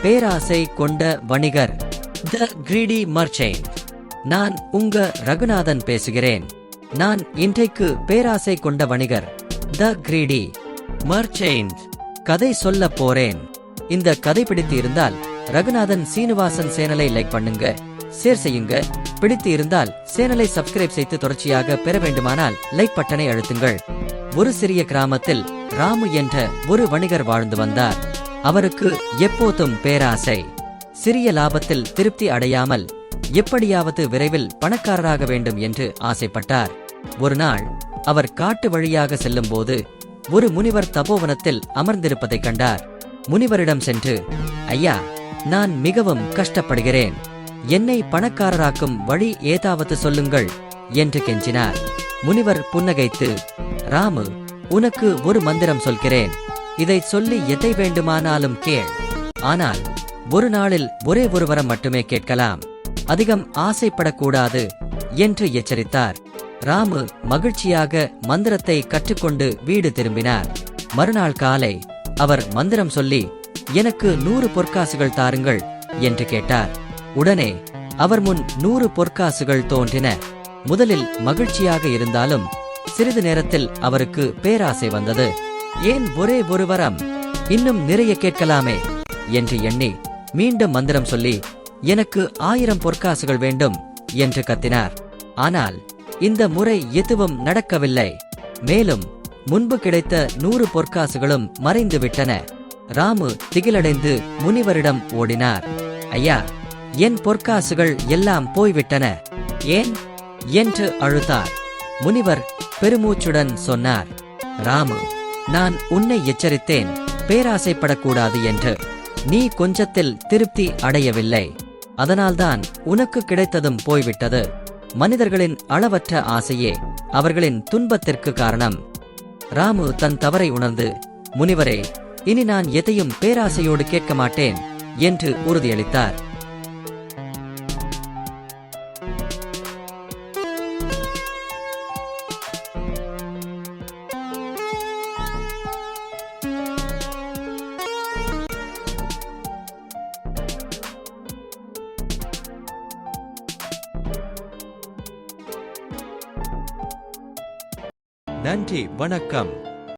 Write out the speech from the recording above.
பேராசை கொண்ட வணிகர், த கிரீடி மர்ச்சென்ட். நான் உங்க ரகுநாதன் பேசுகிறேன். நான் இன்றைக்கு பேராசை கொண்ட வணிகர், த கிரீடி மர்ச்சென்ட் கதை சொல்ல போறேன். இந்த கதை பிடித்து இருந்தால் ரகுநாதன் சீனிவாசன் சேனலை லைக் பண்ணுங்க, ஷேர் செய்யுங்க. பிடித்து இருந்தால் சேனலை சப்ஸ்கிரைப் செய்து தொடர்ச்சியாக பெற வேண்டுமானால் லைக் பட்டனை அழுத்துங்கள். ஒரு சிறிய கிராமத்தில் ராமு என்ற ஒரு வணிகர் வாழ்ந்து வந்தார். அவருக்கு எப்போதும் பேராசை. சிறிய லாபத்தில் திருப்தி அடையாமல் எப்படியாவது விரைவில் பணக்காரராக வேண்டும் என்று ஆசைப்பட்டார். ஒரு நாள் அவர் காட்டு வழியாக செல்லும் போது ஒரு முனிவர் தபோவனத்தில் அமர்ந்திருப்பதைக் கண்டார். முனிவரிடம் சென்று, ஐயா, நான் மிகவும் கஷ்டப்படுகிறேன், என்னை பணக்காரராக்கும் வழி ஏதாவது சொல்லுங்கள் என்று கெஞ்சினார். முனிவர் புன்னகைத்து, ராமு, உனக்கு ஒரு மந்திரம் சொல்கிறேன். இதை சொல்லி எதை வேண்டுமானாலும் கேள். ஆனால் ஒரு நாளில் ஒரே ஒரு வரம் மட்டுமே கேட்கலாம். அதிகம் ஆசைப்படக்கூடாது என்று எச்சரித்தார். ராமு மகிழ்ச்சியாக மந்திரத்தை கற்றுக்கொண்டு வீடு திரும்பினார். மறுநாள் காலை அவர் மந்திரம் சொல்லி, எனக்கு 100 பொற்காசுகள் தாருங்கள் என்று கேட்டார். உடனே அவர் முன் 100 பொற்காசுகள் தோன்றின. முதலில் மகிழ்ச்சியாக இருந்தாலும் சிறிது நேரத்தில் அவருக்கு பேராசை வந்தது. ஏன் ஒரே ஒரு வரம், இன்னும் நிறைய கேட்கலாமே என்று எண்ணி மீண்டும் மந்திரம் சொல்லி, எனக்கு 1000 பொற்காசுகள் வேண்டும் என்று கத்தினார். ஆனால் இந்த முறை எதுவும் நடக்கவில்லை. மேலும் முன்பு கிடைத்த 100 பொற்காசுகளும் மறைந்து விட்டன. ராமு திகிலடைந்து முனிவரிடம் ஓடினார். ஐயா, என் பொற்காசுகள் எல்லாம் போய்விட்டன, ஏன் என்று அழுதார். முனிவர் பெருமூச்சுடன் சொன்னார், ராமு, நான் உன்னை எச்சரித்தேன் பேராசைப்படக்கூடாது என்று. நீ கொஞ்சத்தில் திருப்தி அடையவில்லை, அதனால்தான் உனக்கு கிடைத்ததும் போய்விட்டது. மனிதர்களின் அளவற்ற ஆசையே அவர்களின் துன்பத்திற்கு காரணம். ராமு தன் தவறை உணர்ந்து, முனிவரே, இனி நான் எதையும் பேராசையோடு கேட்க மாட்டேன் என்று உறுதியளித்தார். நன்றி, வணக்கம்.